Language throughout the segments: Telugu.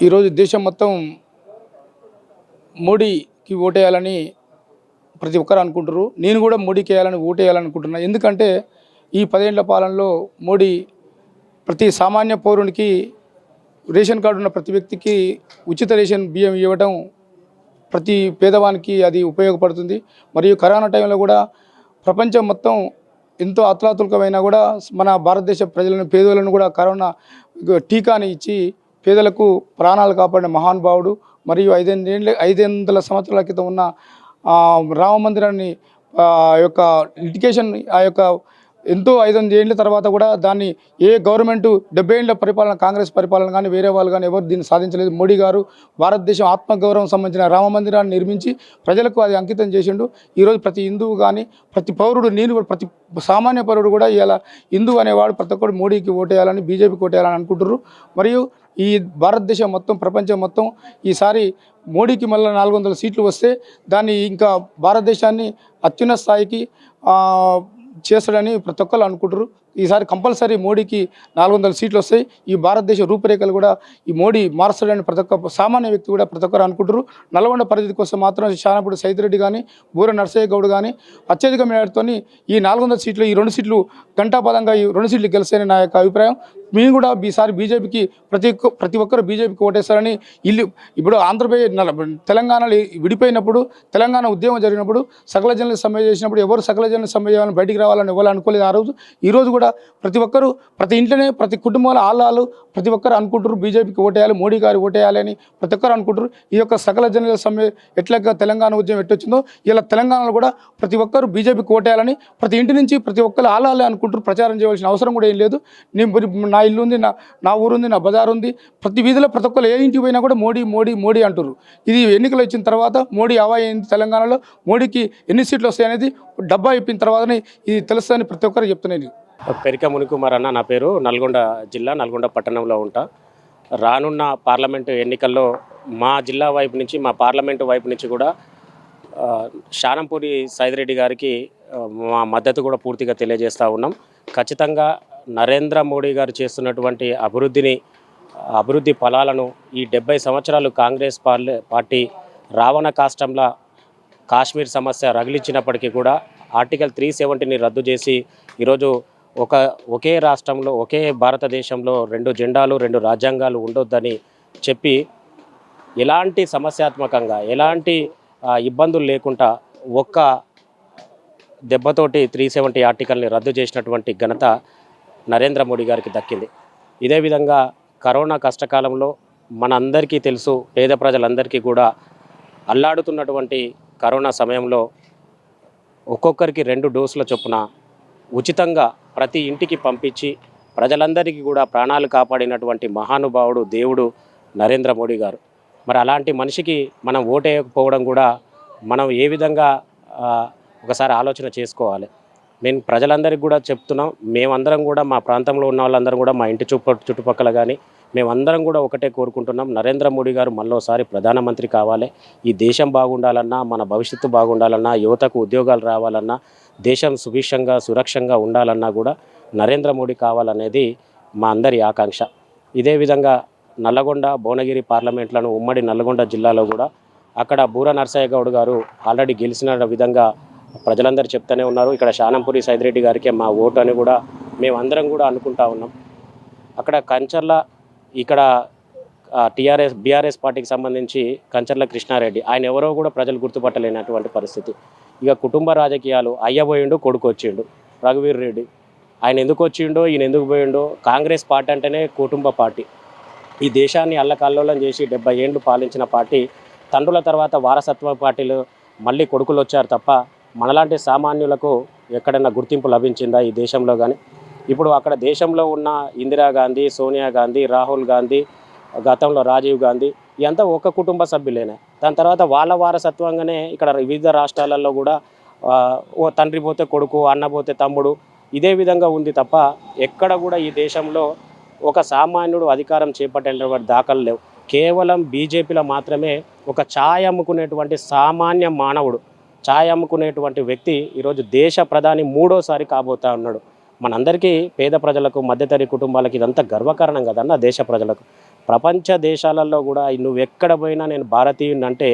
ఈరోజు దేశం మొత్తం మోడీకి ఓటేయాలని ప్రతి ఒక్కరు అనుకుంటారు. నేను కూడా మోడీకి వేయాలని ఓటేయాలనుకుంటున్నా. ఎందుకంటే ఈ 10 ఏళ్ల పాలనలో మోడీ ప్రతి సామాన్య పౌరునికి రేషన్ కార్డు ఉన్న ప్రతి వ్యక్తికి ఉచిత రేషన్ బియ్యం ఇవ్వడం ప్రతి పేదవానికి అది ఉపయోగపడుతుంది. మరియు కరోనా టైంలో కూడా ప్రపంచం మొత్తం ఎంతో అతలాతులకమైనా కూడా మన భారతదేశ ప్రజలను పేదలను కూడా కరోనా టీకాని ఇచ్చి పేదలకు ప్రాణాలు కాపాడిన మహానుభావుడు. మరియు 500 సంవత్సరాల క్రితం ఉన్న రామ మందిరాన్ని యొక్క లిటికేషన్ ఎంతో 500 ఏళ్ళ తర్వాత కూడా దాన్ని ఏ గవర్నమెంట్ 70 ఏళ్ళ పరిపాలన కాంగ్రెస్ పరిపాలన కానీ వేరే వాళ్ళు కానీ ఎవరు దీన్ని సాధించలేదు. మోడీ గారు భారతదేశం ఆత్మగౌరవం సంబంధించిన రామ మందిరాన్ని నిర్మించి ప్రజలకు అది అంకితం చేసిండు. ఈరోజు ప్రతి హిందువు కానీ ప్రతి పౌరుడు, నేను కూడా ప్రతి సామాన్య పౌరుడు కూడా ఇలా హిందువు అనేవాడు ప్రతి ఒక్కరు మోడీకి ఓటేయాలని బీజేపీకి ఓటేయాలని అనుకుంటున్నారు. మరియు ఈ భారతదేశం మొత్తం ప్రపంచం మొత్తం ఈసారి మోడీకి మళ్ళీ 400 సీట్లు వస్తే దాన్ని ఇంకా భారతదేశాన్ని అత్యున్నత స్థాయికి చేస్తాడని ప్రతి ఒక్కరు అనుకుంటారు. ఈసారి కంపల్సరీ మోడీకి 400 సీట్లు వస్తాయి. ఈ భారతదేశ రూపురేఖలు కూడా ఈ మోడీ మారుస్తాడని ప్రతి ఒక్క సామాన్య వ్యక్తి కూడా ప్రతి ఒక్కరు అనుకుంటారు. నల్గొండ పరిధి కోసం మాత్రం శానపూడి సైదిరెడ్డి కానీ బూర నర్సయ్య గౌడ్ కానీ అత్యధిక మేరతో ఈ 400 సీట్లు, ఈ 2 సీట్లు ఘంటాపదంగా ఈ 2 సీట్లు గెలిస్తాయని నా యొక్క అభిప్రాయం. మేము కూడా ఈసారి బీజేపీకి ప్రతి ఒక్కరు బీజేపీకి ఓటేస్తారని ఇప్పుడు ఆంధ్రప్రదేశ్ తెలంగాణలో విడిపోయినప్పుడు తెలంగాణ ఉద్యమం జరిగినప్పుడు సకల జనులు సమ్మె చేసినప్పుడు ఎవరు సకల జనులు సమ్మె చేయాలని బయటికి రావాలని ఎవరు అనుకోలేదు. ఆ రోజు ఈరోజు కూడా ప్రతి ఒక్కరు ప్రతి ఇంట్లోనే ప్రతి కుటుంబాల ఆళ్ళు ప్రతి ఒక్కరు అనుకుంటారు బీజేపీకి ఓటేయాలి, మోడీ గారు ఓటేయాలి అని ప్రతి ఒక్కరు అనుకుంటారు. ఈ యొక్క సకల జనుల సమ్మె ఎట్లా తెలంగాణ ఉద్యమం ఎట్టొచ్చిందో ఇలా తెలంగాణలో కూడా ప్రతి ఒక్కరు బీజేపీకి ఓటేయాలని ప్రతి ఇంటి నుంచి ప్రతి ఒక్కరు ఆళ్ళే అనుకుంటారు. ప్రచారం చేయవలసిన అవసరం కూడా ఏం లేదు. నా ఇల్లు ఉంది, నా ఊరు ఉంది, నా బజార్ ఉంది, ప్రతి వీధిలో ప్రతి ఒక్కరు ఏ ఇంటికి పోయినా కూడా మోడీ మోడీ మోడీ అంటారు. ఇది ఎన్నికలు వచ్చిన తర్వాత మోడీ హవా అయింది తెలంగాణలో. మోడీకి ఎన్ని సీట్లు వస్తాయనేది డబ్బా ఇప్పిన తర్వాతనే ఇది తెలుస్తుందని ప్రతి ఒక్కరు చెప్తున్నాను. పెరిక మునికుమార్ అన్న, నా పేరు. నల్గొండ జిల్లా నల్గొండ పట్టణంలో ఉంటా. రానున్న పార్లమెంటు ఎన్నికల్లో మా జిల్లా వైపు నుంచి, మా పార్లమెంటు వైపు నుంచి కూడా శానంపూరి సైదిరెడ్డి గారికి మా మద్దతు కూడా పూర్తిగా తెలియజేస్తూ ఉన్నాం. ఖచ్చితంగా నరేంద్ర మోడీ గారు చేస్తున్నటువంటి అభివృద్ధి ఫలాలను ఈ 70 సంవత్సరాలు కాంగ్రెస్ పార్టీ రావణ కాష్టంలా కాశ్మీర్ సమస్య రగిలించినప్పటికీ కూడా ఆర్టికల్ 370ని రద్దు చేసి ఈరోజు ఒకే రాష్ట్రంలో, ఒకే భారతదేశంలో 2 జెండాలు 2 రాజ్యాంగాలు ఉండొద్దని చెప్పి ఎలాంటి సమస్యాత్మకంగా ఎలాంటి ఇబ్బందులు లేకుండా ఒక్క దెబ్బతోటి 370 ఆర్టికల్ని రద్దు చేసినటువంటి ఘనత నరేంద్ర మోడీ గారికి దక్కింది. ఇదే విధంగా కరోనా కష్టకాలంలో మనందరికీ తెలుసు, పేద ప్రజలందరికీ కూడా అల్లాడుతున్నటువంటి కరోనా సమయంలో ఒక్కొక్కరికి 2 డోసుల చొప్పున ఉచితంగా ప్రతి ఇంటికి పంపించి ప్రజలందరికీ కూడా ప్రాణాలు కాపాడినటువంటి మహానుభావుడు, దేవుడు నరేంద్ర మోడీ గారు. మరి అలాంటి మనిషికి మనం ఓటేయకపోవడం కూడా మనం ఏ విధంగా ఒకసారి ఆలోచన చేసుకోవాలి. నేను ప్రజలందరికీ కూడా చెప్తున్నాం, మేమందరం కూడా మా ప్రాంతంలో ఉన్న వాళ్ళందరం కూడా మా ఇంటి చుట్టుపక్కల కానీ మేమందరం కూడా ఒకటే కోరుకుంటున్నాం, నరేంద్ర మోడీ గారు మళ్ళోసారి ప్రధానమంత్రి కావాలి. ఈ దేశం బాగుండాలన్నా, మన భవిష్యత్తు బాగుండాలన్నా, యువతకు ఉద్యోగాలు రావాలన్నా, దేశం సుభిక్షంగా సురక్షంగా ఉండాలన్నా కూడా నరేంద్ర మోడీ కావాలనేది మా అందరి ఆకాంక్ష. ఇదే విధంగా నల్లగొండ, భువనగిరి పార్లమెంట్లను ఉమ్మడి నల్లగొండ జిల్లాలో కూడా అక్కడ బూర నర్సయ్య గౌడ్ గారు ఆల్రెడీ గెలిచిన విధంగా ప్రజలందరూ చెప్తూనే ఉన్నారు. ఇక్కడ శానంపూరి సైదిరెడ్డి గారికే మా ఓటు అని కూడా మేమందరం కూడా అనుకుంటా ఉన్నాం. అక్కడ కంచర్ల, ఇక్కడ బీఆర్ఎస్ పార్టీకి సంబంధించి కంచర్ల కృష్ణారెడ్డి, ఆయన ఎవరో కూడా ప్రజలు గుర్తుపట్టలేనటువంటి పరిస్థితి. ఇక కుటుంబ రాజకీయాలు, అయ్య పోయిండు, కొడుకు వచ్చిండు రఘువీర్ రెడ్డి. ఆయన ఎందుకు వచ్చిండో, ఈయన ఎందుకు పోయిండో. కాంగ్రెస్ పార్టీ అంటేనే కుటుంబ పార్టీ. ఈ దేశాన్ని అల్లకల్లోలం చేసి 70 ఏళ్ళు పాలించిన పార్టీ. తండ్రుల తర్వాత వారసత్వ పార్టీలు మళ్ళీ కొడుకులు వచ్చారు తప్ప మనలాంటి సామాన్యులకు ఎక్కడైనా గుర్తింపు లభించిందా ఈ దేశంలో కానీ? ఇప్పుడు అక్కడ దేశంలో ఉన్న ఇందిరాగాంధీ, సోనియా గాంధీ, రాహుల్ గాంధీ, గతంలో రాజీవ్ గాంధీ, ఇదంతా ఒక కుటుంబ సభ్యులేనే. దాని తర్వాత వాళ్ళ వారసత్వంగానే ఇక్కడ వివిధ రాష్ట్రాలలో కూడా ఓ తండ్రి పోతే కొడుకు, అన్న పోతే తమ్ముడు, ఇదే విధంగా ఉంది తప్ప ఎక్కడ కూడా ఈ దేశంలో ఒక సామాన్యుడు అధికారం చేపట్టేటువంటి దాఖలు లేవు. కేవలం బీజేపీలో మాత్రమే ఒక ఛాయ్ అమ్ముకునేటువంటి సామాన్య మానవుడు, ఛాయ్ అమ్ముకునేటువంటి వ్యక్తి ఈరోజు దేశ ప్రధాని 3వసారి కాబోతా ఉన్నాడు. మనందరికీ, పేద ప్రజలకు, మధ్యతరగతి కుటుంబాలకు ఇదంతా గర్వకారణం కదన్న దేశ ప్రజలకు. ప్రపంచ దేశాలలో కూడా నువ్వు ఎక్కడ పోయినా నేను భారతీయుని అంటే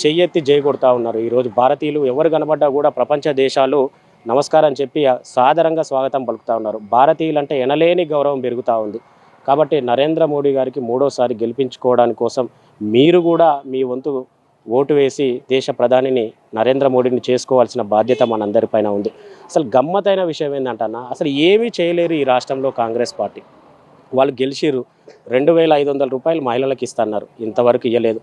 చెయ్యెత్తి జై కొడతా ఉన్నారు. ఈరోజు భారతీయులు ఎవరు కనబడ్డా కూడా ప్రపంచ దేశాలు నమస్కారం చెప్పి సాదరంగా స్వాగతం పలుకుతూ ఉన్నారు. భారతీయులు అంటే ఎనలేని గౌరవం పెరుగుతూ ఉంది. కాబట్టి నరేంద్ర మోడీ గారికి మూడోసారి గెలిపించుకోవడానికి కోసం మీరు కూడా మీ వంతు ఓటు వేసి దేశ ప్రధానిని నరేంద్ర మోడీని చేసుకోవాల్సిన బాధ్యత మనందరిపైన ఉంది. అసలు గమ్మతైన విషయం ఏంటంటన్నా, అసలు ఏమీ చేయలేరు ఈ రాష్ట్రంలో కాంగ్రెస్ పార్టీ. వాళ్ళు గెలిచిర్రు, 2500 రూపాయలు మహిళలకు ఇస్తున్నారు, ఇంతవరకు ఇవ్వలేదు.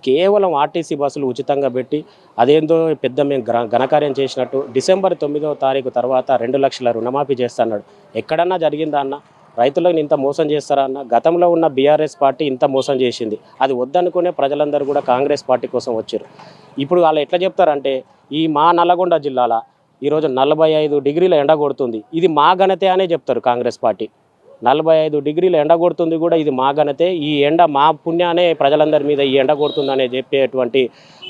కేవలం ఆర్టీసీ బస్సులు ఉచితంగా పెట్టి అదేందో పెద్ద మేము ఘనకార్యం చేసినట్టు డిసెంబర్ 9వ తారీఖు తర్వాత 2 లక్షల రుణమాఫీ చేస్తున్నాడు. ఎక్కడన్నా జరిగిందా అన్న? రైతులను ఇంత మోసం చేస్తారా అన్న? గతంలో ఉన్న బీఆర్ఎస్ పార్టీ ఇంత మోసం చేసింది. అది వద్దనుకునే ప్రజలందరూ కూడా కాంగ్రెస్ పార్టీ కోసం వచ్చారు. ఇప్పుడు వాళ్ళు ఎట్లా చెప్తారంటే, ఈ మా నల్లగొండ జిల్లాలో ఈరోజు 45 డిగ్రీల ఎండ కొడుతుంది, ఇది మా ఘనతే అనే చెప్తారు కాంగ్రెస్ పార్టీ. 45 డిగ్రీల ఎండ కొడుతుంది కూడా ఇది మా ఘనతే, ఈ ఎండ మా పుణ్యానే ప్రజలందరి మీద ఈ ఎండ కొడుతుందనే చెప్పేటువంటి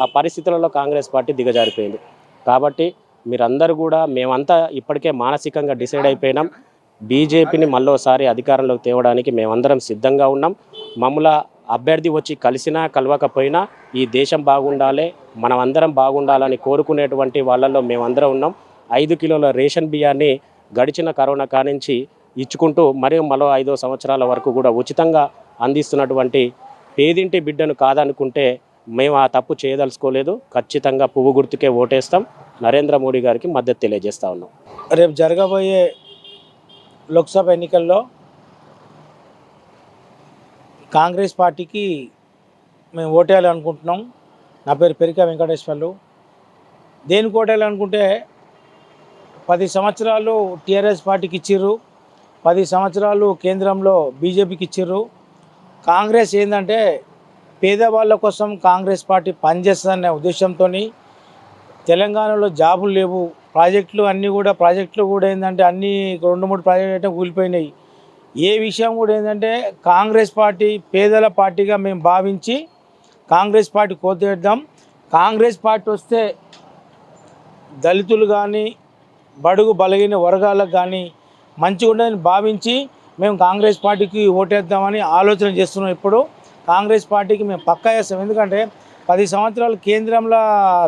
ఆ పరిస్థితులలో కాంగ్రెస్ పార్టీ దిగజారిపోయింది. కాబట్టి మీరందరూ కూడా, మేమంతా ఇప్పటికే మానసికంగా డిసైడ్ అయిపోయినాం. బీజేపీని మళ్ళోసారి అధికారంలోకి తేవడానికి మేమందరం సిద్ధంగా ఉన్నాం. మమ్మల అభ్యర్థి వచ్చి కలిసినా కలవకపోయినా ఈ దేశం బాగుండాలి, మనమందరం బాగుండాలని కోరుకునేటువంటి వాళ్ళల్లో మేమందరం ఉన్నాం. 5 కిలోల రేషన్ బియ్యాన్ని గడిచిన కరోనా కానించి ఇచ్చుకుంటూ మరో 5 సంవత్సరాల వరకు కూడా ఉచితంగా అందిస్తున్నటువంటి పేదింటి బిడ్డను కాదనుకుంటే మేము ఆ తప్పు చేయదలుచుకోలేదు. ఖచ్చితంగా పువ్వు గుర్తుకే ఓటేస్తాం. నరేంద్ర మోడీ గారికి మద్దతు తెలియజేస్తా ఉన్నాం. రేపు జరగబోయే లోక్సభ ఎన్నికల్లో కాంగ్రెస్ పార్టీకి మేము ఓటేయాలనుకుంటున్నాం. నా పేరు పెరిక వెంకటేశ్వర్లు. దేనికి ఓటేయాలనుకుంటే 10 సంవత్సరాలు టీఆర్ఎస్ పార్టీకి ఇచ్చిర్రు, 10 సంవత్సరాలు కేంద్రంలో బీజేపీకి ఇచ్చిర్రు. కాంగ్రెస్ ఏంటంటే పేదవాళ్ళ కోసం కాంగ్రెస్ పార్టీ పనిచేస్తుందనే ఉద్దేశంతో తెలంగాణలో జాబులు లేవు, ప్రాజెక్టులు కూడా ఏంటంటే అన్నీ 2-3 ప్రాజెక్టులు అయితే కూలిపోయినాయి. ఏ విషయం కూడా ఏంటంటే కాంగ్రెస్ పార్టీ పేదల పార్టీగా మేము భావించి కాంగ్రెస్ పార్టీ కోతేద్దాం. కాంగ్రెస్ పార్టీ వస్తే దళితులు కానీ బడుగు బలహీన వర్గాలకు కానీ మంచిగా ఉండదని భావించి మేము కాంగ్రెస్ పార్టీకి ఓటేద్దామని ఆలోచన చేస్తున్నాం. ఇప్పుడు కాంగ్రెస్ పార్టీకి మేము పక్కా చేస్తాం. ఎందుకంటే 10 సంవత్సరాలు కేంద్రంలో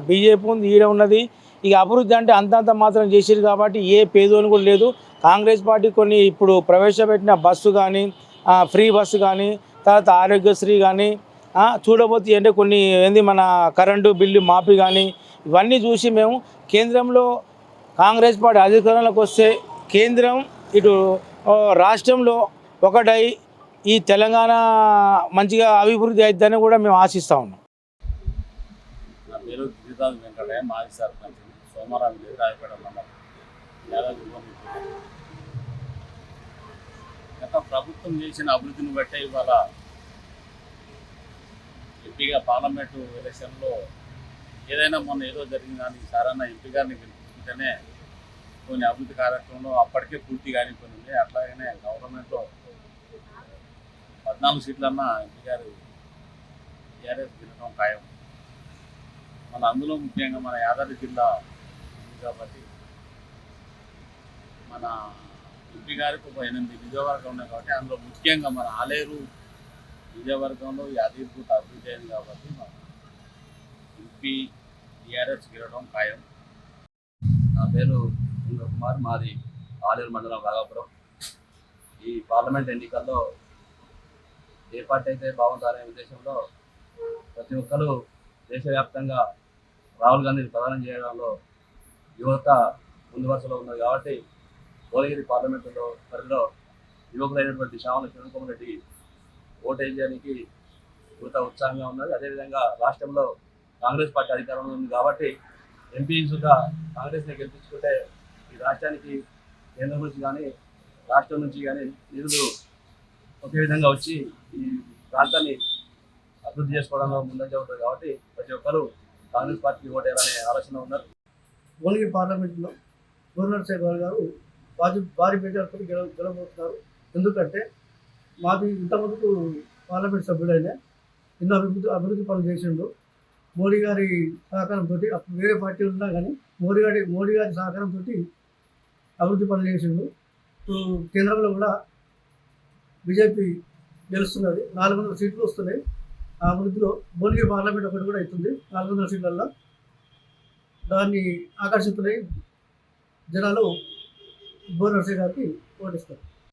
బీజేపీ ఉంది, ఈడ ఉన్నది. ఇక అభివృద్ధి అంటే అంతంత మాత్రం చేసేది కాబట్టి ఏ పేదోని కూడా లేదు. కాంగ్రెస్ పార్టీ కొన్ని ఇప్పుడు ప్రవేశపెట్టిన బస్సు కానీ, ఫ్రీ బస్సు కానీ, తర్వాత ఆరోగ్యశ్రీ కానీ, చూడబోతే అంటే కొన్ని మన కరెంటు బిల్లు మాఫీ కానీ, ఇవన్నీ చూసి మేము కేంద్రంలో కాంగ్రెస్ పార్టీ అధికారంలోకి వస్తే కేంద్రం ఇటు రాష్ట్రంలో ఒకటై ఈ తెలంగాణ మంచిగా అభివృద్ధి అవుతుందని కూడా మేము ఆశిస్తూ ఉన్నాం. నా పేరు గిరిరాజు వెంకటయ్య, మాజీ సర్పంచ్, సోమవారం లేదు, రాయపేట మండలం, యాదాద్రి భువనేశ్వరం. గత ప్రభుత్వం చేసిన అభివృద్ధిని బట్టే ఇవాళ ఎంపీగా పార్లమెంటు ఎలక్షన్లో ఏదైనా మొన్న ఏదో జరిగింది కానీ ఈసారన్నా ఎంపీ గారిని గెలిపించుకుంటేనే కొన్ని అభివృద్ధి కార్యక్రమంలో అప్పటికే పూర్తి కానిపోయింది. అట్లాగనే గవర్నమెంట్లో 14 సీట్లన్నా ఎంపీ గారు టీఆర్ఎస్ గెలవడం ఖాయం. మన అందులో ముఖ్యంగా మన యాదాద్రి జిల్లా ఉంది కాబట్టి మన ఎంపీ గారికి ఒక 8 నియోజకవర్గం ఉన్నాయి కాబట్టి అందులో ముఖ్యంగా మన ఆలేరు నియోజకవర్గంలో యాదగిరిగుట్ట అభివృద్ధి అయింది కాబట్టి మన ఎంపీ టీఆర్ఎస్ గెలవడం ఖాయం. నా పేరు కుమార్, మాది ఆలేరు మండలం రాఘాపురం. ఈ పార్లమెంట్ ఎన్నికల్లో ఏ పార్టీ అయితే బాగుంటారనే ఉద్దేశంలో ప్రతి ఒక్కరూ దేశవ్యాప్తంగా రాహుల్ గాంధీని ప్రధానం చేయడంలో యువత ముందు వరుసలో ఉన్నది కాబట్టి భువనగిరి పార్లమెంటులో పరిధిలో యువకులైనటువంటి శ్యామల కిరణ్ కుమార్ రెడ్డి ఓటేయడానికి యువత ఉత్సాహంగా ఉన్నది. అదేవిధంగా రాష్ట్రంలో కాంగ్రెస్ పార్టీ అధికారంలో ఉంది కాబట్టి ఎంపీ సుద్ధా కాంగ్రెస్ని గెలిపించుకుంటే ఈ రాష్ట్రానికి కేంద్రం నుంచి కానీ రాష్ట్రం నుంచి కానీ నిధులు ఒకే విధంగా వచ్చి ఈ ప్రాంతాన్ని అభివృద్ధి చేసుకోవడంలో ముందంజ ఉంటుంది కాబట్టి ప్రతి ఒక్కరూ కాంగ్రెస్ పార్టీకి ఓటేయాలనే ఆలోచన ఉన్నారు. భువనగిరి పార్లమెంట్లో గవర్నర్ శేఖర్ గారు భారీ మెజార్టీతో గెలవబోతున్నారు. ఎందుకంటే మాది ఇంతవరకు పార్లమెంట్ సభ్యుడైన ఎన్నో అభివృద్ధి పనులు చేసిండు. మోడీ గారి సహకారంతో, అప్పుడు వేరే పార్టీలు ఉన్నా కానీ మోడీ గారి సహకారంతో అభివృద్ధి పనులు చేసిండు. ఇప్పుడు కేంద్రంలో కూడా బీజేపీ గెలుస్తున్నది. 400 సీట్లు వస్తున్నాయి. ఆ అభివృద్ధిలో భువనగిరి పార్లమెంట్ ఒకటి కూడా అవుతుంది 400 సీట్లల్లో. దాన్ని ఆకర్షితులై జనాలు భువనగిరి గారికి ఓటిస్తారు.